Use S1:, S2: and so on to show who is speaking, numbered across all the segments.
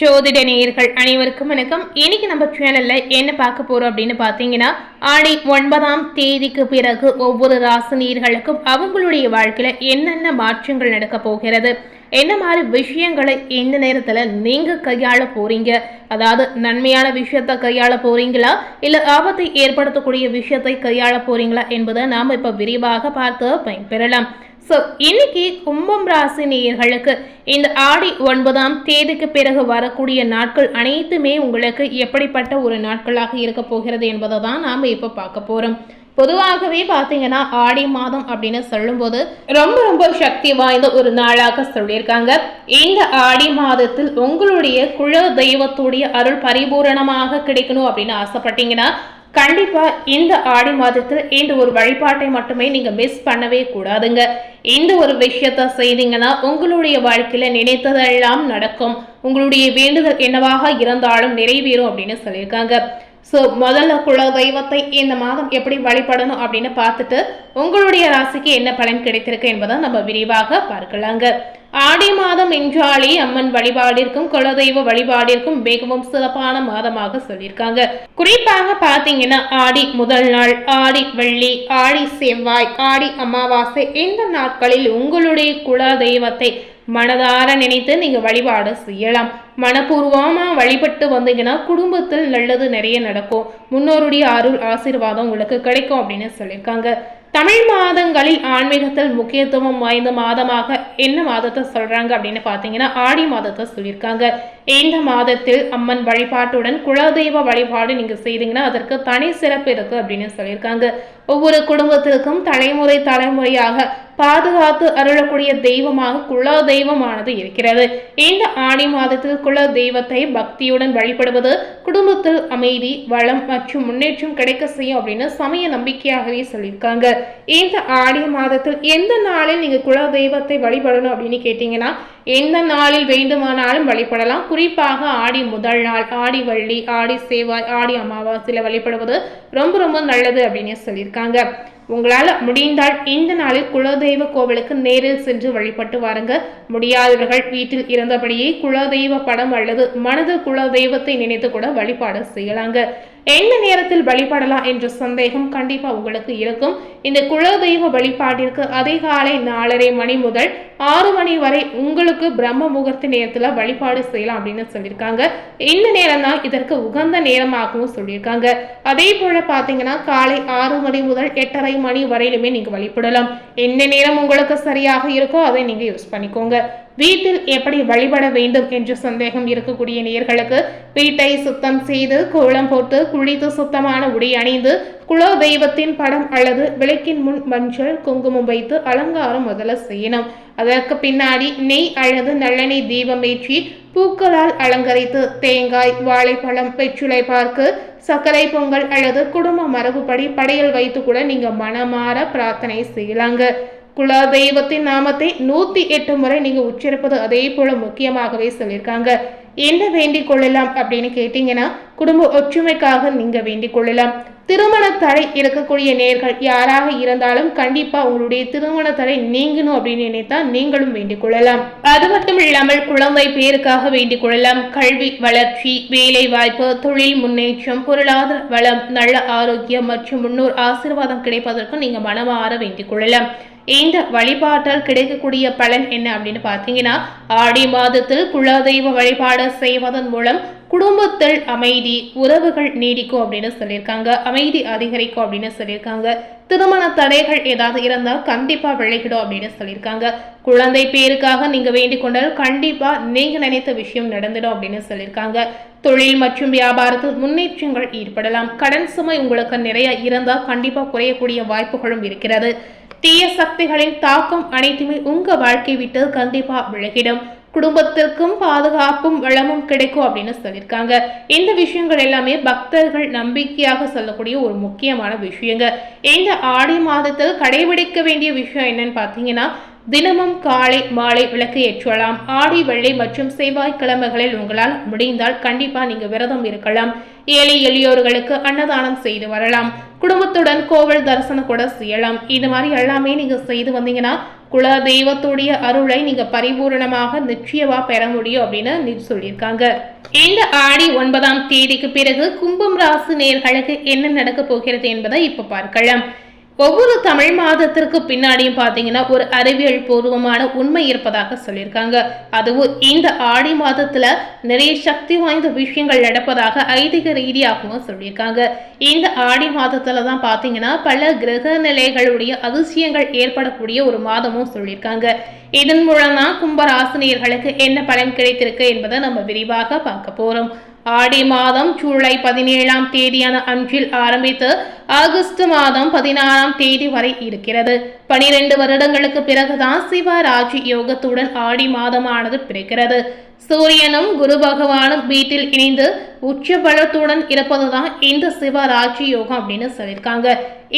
S1: ஜோதிட நேயர்கள் அனைவருக்கும் வணக்கம். இன்னைக்கு நம்ம சேனல்ல என்ன பார்க்க போறோம் அப்படின்னு பாத்தீங்கன்னா, ஆடி 9ஆம் தேதிக்கு பிறகு ஒவ்வொரு ராசி நேயர்களுக்கும் அவங்களுடைய வாழ்க்கையில என்னென்ன மாற்றங்கள் நடக்க போகிறது, என்ன மாதிரி விஷயங்களை எந்த நேரத்துல நீங்க கையாள போறீங்க, அதாவது நன்மையான விஷயத்தை கையாள போறீங்களா இல்ல ஆபத்தை ஏற்படுத்தக்கூடிய விஷயத்தை கையாள போறீங்களா என்பதை நாம இப்ப விரிவாக பார்த்து பயன்பெறலாம். இன்னைக்கு கும்பம் ராசி நேயர்களுக்கு இந்த ஆடி 9ஆம் தேதிக்கு பிறகு வரக்கூடிய நாட்கள் அனைத்துமே உங்களுக்கு எப்படிப்பட்ட ஒரு நாட்களாக இருக்க போகிறது என்பதை தான் நாம இப்ப பார்க்க போறோம். பொதுவாகவே பாத்தீங்கன்னா ஆடி மாதம் அப்படின்னு சொல்லும்போது ரொம்ப ரொம்ப சக்தி வாய்ந்த ஒரு நாளாக சொல்லியிருக்காங்க. இந்த ஆடி மாதத்தில் உங்களுடைய குல தெய்வத்துடைய அருள் பரிபூரணமாக கிடைக்கணும் அப்படின்னு ஆசைப்பட்டீங்கன்னா கண்டிப்பா இந்த ஆடி மாதத்தில் இந்த ஒரு வழிபாட்டை மட்டுமே நீங்க மிஸ் பண்ணவே கூடாதுங்க. இந்த ஒரு விஷயத்த செய்தீங்கன்னா உங்களுடைய வாழ்க்கையில நினைத்ததெல்லாம் நடக்கும், உங்களுடைய வேண்டுதல் என்னவாக இருந்தாலும் நிறைவேறும் அப்படின்னு சொல்லியிருக்காங்க. முதல்ல குல தெய்வத்தை இந்த மாதம் எப்படி வழிபடணும் அப்படின்னு பார்த்துட்டு உங்களுடைய ராசிக்கு என்ன பலன் கிடைத்திருக்கு என்பதை நம்ம விரிவாக பார்க்கலாங்க. ஆடி மாதம் என்றாலே அம்மன் வழிபாடிற்கும் குலதெய்வ வழிபாடிற்கும் மிகவும் சிறப்பான மாதமாக சொல்லியிருக்காங்க. குறிப்பாக பாத்தீங்கன்னா ஆடி முதல் நாள், ஆடி வெள்ளி, ஆடி செவ்வாய், ஆடி அமாவாசை இந்த நாட்களில் உங்களுடைய குல தெய்வத்தை மனதார நினைத்து நீங்க வழிபாடு செய்யலாம். மனப்பூர்வமா வழிபட்டு வந்தீங்கன்னா குடும்பத்தில் நல்லது நிறைய நடக்கும், முன்னோருடைய அருள் ஆசீர்வாதம் உங்களுக்கு கிடைக்கும் அப்படின்னு சொல்லியிருக்காங்க. தமிழ் மாதங்களில் ஆன்மீகத்தில் முக்கியத்துவம் வாய்ந்த மாதமாக என்ன மாதத்தை சொல்றாங்க அப்படின்னு பாத்தீங்கன்னா ஆடி மாதத்தை சொல்லியிருக்காங்க. இந்த மாதத்தில் அம்மன் வழிபாட்டுடன் குலதெய்வ வழிபாடு நீங்க செய்தீங்கன்னா அதற்கு தனி சிறப்பு இருக்கு அப்படின்னு சொல்லியிருக்காங்க. ஒவ்வொரு குடும்பத்திற்கும் தலைமுறையாக பாதுகாத்து அருளக்கூடிய தெய்வமாக குல தெய்வமானது இருக்கிறது. இந்த ஆடி மாதத்தில் குல தெய்வத்தை பக்தியுடன் வழிபடுவது குடும்பத்தில் அமைதி, வளம் மற்றும் முன்னேற்றம் கிடைக்க செய்யும் அப்படின்னு சமய நம்பிக்கையாகவே சொல்லியிருக்காங்க. இந்த ஆடி மாதத்தில் எந்த நாளில் நீங்க குல தெய்வத்தை வழிபடணும் அப்படின்னு கேட்டீங்கன்னா எந்த நாளில் வேண்டுமானாலும் வழிபடலாம். குறிப்பாக ஆடி முதல் நாள், ஆடி வள்ளி, ஆடி செவ்வாய், ஆடி அமாவாசையில வழிபடுவது ரொம்ப ரொம்ப நல்லது அப்படின்னு சொல்லியிருக்காங்க. உங்களால் முடிந்தால் இந்த நாளில் குலதெய்வ கோவிலுக்கு நேரில் சென்று வழிபட்டு வாருங்க. முடியாதவர்கள் வீட்டில் இருந்தபடியே குலதெய்வ படம் அல்லது மனதில் குலதெய்வத்தை நினைத்து கூட வழிபாடு செய்யலாங்க. எந்த நேரத்தில் வழிபடலாம் என்ற சந்தேகம் கண்டிப்பா உங்களுக்கு இருக்கும். இந்த குலதெய்வ வழிபாட்டிற்கு அதிகாலை 4:30 மணி முதல் 6 மணி வரை உங்களுக்கு பிரம்ம முகூர்த்த நேரத்துல வழிபாடு செய்யலாம் அப்படின்னு சொல்லியிருக்காங்க. இந்த நேரம் தான் இதற்கு உகந்த நேரமாகவும் சொல்லியிருக்காங்க. அதே போல பாத்தீங்கன்னா காலை 6 மணி முதல் 8:30 மணி வரையிலுமே நீங்க வழிபடலாம். எந்த நேரம் உங்களுக்கு சரியாக இருக்கோ அதை நீங்க யூஸ் பண்ணிக்கோங்க. வீட்டில் எப்படி வழிபட வேண்டும் என்ற சந்தேகம் இருக்கக்கூடிய நேயர்களுக்கு வீட்டை சுத்தம் செய்து கோலம் போட்டு குளித்து சுத்தமான உடை அணிந்து குல தெய்வத்தின் படம் அல்லது விளக்கின் முன் மஞ்சள் குங்குமம் வைத்து அலங்காரம் முதல்ல செய்யணும். அதற்கு பின்னாடி நெய் அல்லது நல்லெண்ணெய் தீபம் ஏற்றி பூக்களால் அலங்கரித்து தேங்காய், வாழைப்பழம், வெற்றிலை பாக்கு, சர்க்கரை பொங்கல் அல்லது குடும்ப மரபுப்படி படையல் வைத்து கூட நீங்க மனமாற பிரார்த்தனை செய்யலாங்க. குல தெய்வத்தின் நாமத்தை 108 முறை நீங்க உச்சரிப்பது அதே போல முக்கியமாகவே சொல்லியிருக்காங்க. என்ன வேண்டிக் கொள்ளலாம் அப்படின்னு கேட்டீங்கன்னா குடும்ப ஒற்றுமைக்காக நீங்க வேண்டிக் கொள்ளலாம். திருமண தடை இருக்கக்கூடிய நேர்கள் யாராக இருந்தாலும் கண்டிப்பா உங்களுடைய திருமண தடை நீங்கணும் அப்படின்னு நினைத்தா நீங்களும் வேண்டிக் கொள்ளலாம். அது மட்டும் இல்லாமல் குழந்தை பேருக்காக வேண்டிக் கொள்ளலாம். கல்வி வளர்ச்சி, வேலை வாய்ப்பு, தொழில் முன்னேற்றம், பொருளாதார வளம், நல்ல ஆரோக்கியம் மற்றும் முன்னோர் ஆசீர்வாதம் கிடைப்பதற்கு நீங்க மனமாற வேண்டிக் கொள்ளலாம். இந்த வழிபாட்டால் கிடைக்கக்கூடிய பலன் என்ன அப்படின்னு பாத்தீங்கன்னா ஆடி மாதத்தில் குலதெய்வ வழிபாடு செய்வதன் மூலம் குடும்பத்தில் அமைதி, உறவுகள் நீடிக்கும் அப்படின்னு சொல்லியிருக்காங்க. அமைதி அதிகரிக்கும் அப்படின்னு சொல்லியிருக்காங்க. திருமண தடைகள் ஏதாவது இருந்தா கண்டிப்பா விலகிடும் அப்படின்னு சொல்லியிருக்காங்க. குழந்தை பேருக்காக நீங்க வேண்டிக் கொண்டால் கண்டிப்பா நீங்க நினைத்த விஷயம் நடந்துடும் அப்படின்னு சொல்லியிருக்காங்க. தொழில் மற்றும் வியாபாரத்தில் முன்னேற்றங்கள் ஏற்படலாம். கடன் சுமை உங்களுக்கு நிறைய இருந்தா கண்டிப்பா குறையக்கூடிய வாய்ப்புகளும் இருக்கிறது. தீய சக்திகளின் தாக்கம் அனைத்துமே உங்க வாழ்க்கை விட்டு கண்டிப்பா விலகிடும். குடும்பத்திற்கும் பாதுகாப்பும் வளமும் கிடைக்கும் அப்படின்னு சொல்லியிருக்காங்க. இந்த விஷயங்கள் எல்லாமே பக்தர்கள் நம்பிக்கையாக சொல்லக்கூடிய ஒரு முக்கியமான விஷயங்க. இந்த ஆடி மாதத்தில் கடைபிடிக்க வேண்டிய விஷயம் என்னன்னு பாத்தீங்கன்னா தினமும் காலை மாலை விளக்கு ஏற்றலாம். ஆடி வெள்ளி மற்றும் செவ்வாய்க்கிழமைகளில் உங்களால் முடிந்தால் கண்டிப்பா நீங்க விரதம் இருக்கலாம். ஏழை எளியோர்களுக்கு அன்னதானம் செய்து வரலாம். குடும்பத்துடன் கோவில் தரிசனம் கூட செய்யலாம். இது மாதிரி எல்லாமே நீங்க செய்து வந்தீங்கன்னா குல தெய்வத்துடைய அருளை நீங்க பரிபூரணமாக நிச்சயமா பெற முடியும் அப்படின்னு சொல்லியிருக்காங்க. இந்த ஆடி 9ஆம் தேதிக்கு பிறகு கும்பம் ராசி நேயர்களுக்கு என்ன நடக்க போகிறது என்பதை இப்ப பார்க்கலாம். ஒவ்வொரு தமிழ் மாதத்திற்கு பின்னாடியும் பாத்தீங்கன்னா ஒரு அறிவியல் பூர்வமான உண்மை இருப்பதாக சொல்லியிருக்காங்க. அதுவும் இந்த ஆடி மாதத்துல நிறைய சக்தி வாய்ந்த விஷயங்கள் நடப்பதாக ஐதீக ரீதியாகவும் சொல்லியிருக்காங்க. இந்த ஆடி மாதத்துல தான் பாத்தீங்கன்னா பல கிரக நிலைகளுடைய அதிசயங்கள் ஏற்படக்கூடிய ஒரு மாதமும் சொல்லியிருக்காங்க. இதன் மூலம் தான் கும்பராசினியர்களுக்கு என்ன பலன் கிடைத்திருக்கு என்பதை நம்ம விரிவாக பார்க்க போறோம். ஆடி மாதம் ஜூலை 17ஆம் தேதியான அன்றில் ஆரம்பித்து ஆகஸ்ட் மாதம் 16ஆம் தேதி வரை இருக்கிறது. 12 வருடங்களுக்கு பிறகுதான் சிவராஜி யோகத்துடன் ஆடி மாதமானது பிறக்கிறது. சூரியனும் குரு பகவானும் வீட்டில் இணைந்து உச்ச பலத்துடன் இருப்பதுதான் இந்த சிவராஜி யோகம் அப்படின்னு சொல்லியிருக்காங்க.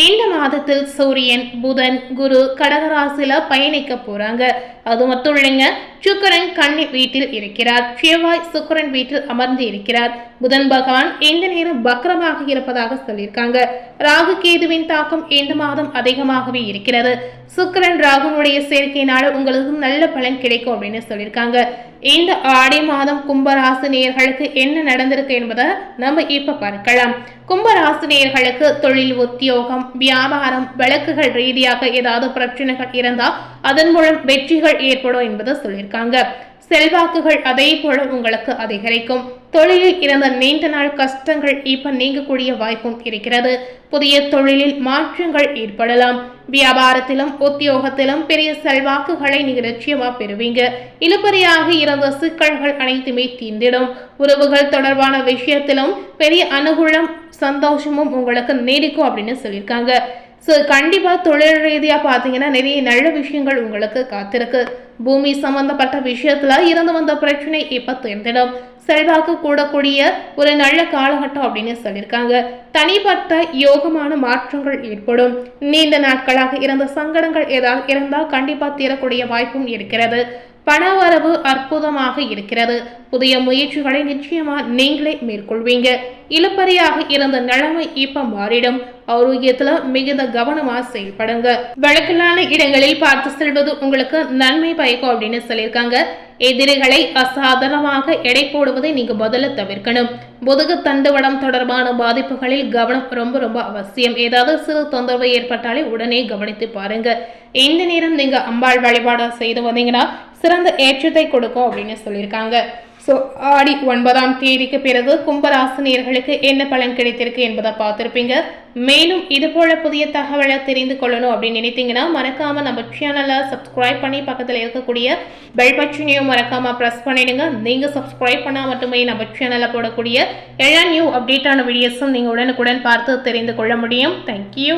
S1: இந்த மாதத்தில் சூரியன், புதன், குரு கடகராசில பயணிக்க போறாங்க. அது மட்டும் இல்லைங்க, சுக்கிரன் கன்னி வீட்டில் இருக்கிறார். செவ்வாய் சுக்கிரன் வீட்டில் அமர்ந்து இருக்கிறார். புதன் பகவான் இந்த நேரம் வக்ரமாக இருப்பதாக சொல்லியிருக்காங்க. ராகு கேதுவின் தாக்கம் இந்த மாதம் அதிகமாகவே இருக்கிறது. சுக்கிரன் ராகுனுடைய சேர்க்கையினால உங்களுக்கு நல்ல பலன் கிடைக்கும் அப்படின்னு சொல்லியிருக்காங்க. இந்த ஆடி மாதம் கும்பராசி நேயர்களுக்கு என்ன நடந்திருக்கு என்பதை நம்ம இப்ப பார்க்கலாம். கும்பராசி நேயர்களுக்கு தொழில், உத்தியோகம், வியாபாரம், வழக்குகள் ரீதியாக ஏதாவது பிரச்சனைகள் இருந்தால் அதன் மூலம் வெற்றிகள் ஏற்படும் என்பதை சொல்லியிருக்காங்க. செல்வாக்குகள் அதே போல உங்களுக்கு அதிகரிக்கும். தொழிலில் இருந்த நீண்ட நாள் கஷ்டங்கள் இப்ப நீங்கக்கூடிய வாய்ப்பும் இருக்கிறது. புதிய தொழிலில் மாற்றங்கள் ஏற்படலாம். வியாபாரத்திலும் உத்தியோகத்திலும் பெரிய செல்வாக்குகளை நீங்க நிச்சயமா பெறுவீங்க. இழுபறியாக இருந்த சிக்கல்கள் அனைத்துமே தீர்ந்திடும். உறவுகள் தொடர்பான விஷயத்திலும் பெரிய அனுகூலம், சந்தோஷமும் உங்களுக்கு நீடிக்கும் அப்படின்னு சொல்லியிருக்காங்க. கண்டிப்பா தொழில் ரீதியா பாத்தீங்கன்னா நிறைய நல்ல விஷயங்கள் உங்களுக்கு காத்திருக்கு. பூமி சம்பந்தப்பட்ட விஷயத்துல இருந்து வந்த பிரச்சனை இப்ப தீர்ந்திடும். செல்வாக்கு கூடக்கூடிய ஒரு நல்ல காலகட்டம் அப்படின்னு சொல்லியிருக்காங்க. தனிப்பட்ட யோகமான மாற்றங்கள் ஏற்படும். நீண்ட நாட்களாக இருந்த சங்கடங்கள் ஏதாவது இருந்தால் கண்டிப்பா தீரக்கூடிய வாய்ப்பும் இருக்கிறது. பணவரவு அற்புதமாக இருக்கிறது. புதிய முயற்சிகளை நிச்சயமா நீங்களே மேற்கொள்வீங்க. இழுபறியாக இருந்த நிலைமை இப்ப மாறிடும். ஆரோக்கியத்துல மிகுந்த கவனமா செயல்படுங்க. வழக்கலான இடங்களில் பார்த்து செல்வது உங்களுக்கு நன்மை பயக்கும் அப்படின்னு சொல்லியிருக்காங்க. எதிரிகளை அசாதாரணமாக எடை போடுவதை நீங்க முதல்ல தவிர்க்கணும். முதுகு தண்டுவடம் தொடர்பான பாதிப்புகளில் கவனம் ரொம்ப அவசியம். ஏதாவது சிறு தொந்தரவு ஏற்பட்டாலே உடனே கவனித்து பாருங்க. இந்த நேரம் நீங்க அம்பாள் வழிபாடு செய்து வந்தீங்கன்னா சிறந்த ஏற்றத்தை கொடுக்கும் அப்படின்னு சொல்லியிருக்காங்க. ஆடி 9ஆம் தேதிக்கு பிறகு கும்பராசினியர்களுக்கு என்ன பலன் கிடைத்திருக்கு என்பதை பார்த்திருப்பீங்க. மேலும் இது போல புதிய தகவலை தெரிந்து கொள்ளணும் அப்படின்னு நினைத்தீங்கன்னா மறக்காம நம்ம சேனலை சப்ஸ்கிரைப் பண்ணி பக்கத்தில் இருக்கக்கூடிய பெல் பட்டனையும் மறக்காம பிரஸ் பண்ணிடுங்க. நீங்க சப்ஸ்கிரைப் பண்ணா மட்டுமே நம்ம சேனல்ல போடக்கூடிய எல்லா நியூ அப்டேட்டான வீடியோஸும் நீங்க உடனுக்குடன் பார்த்து தெரிந்து கொள்ள முடியும். தேங்க்யூ.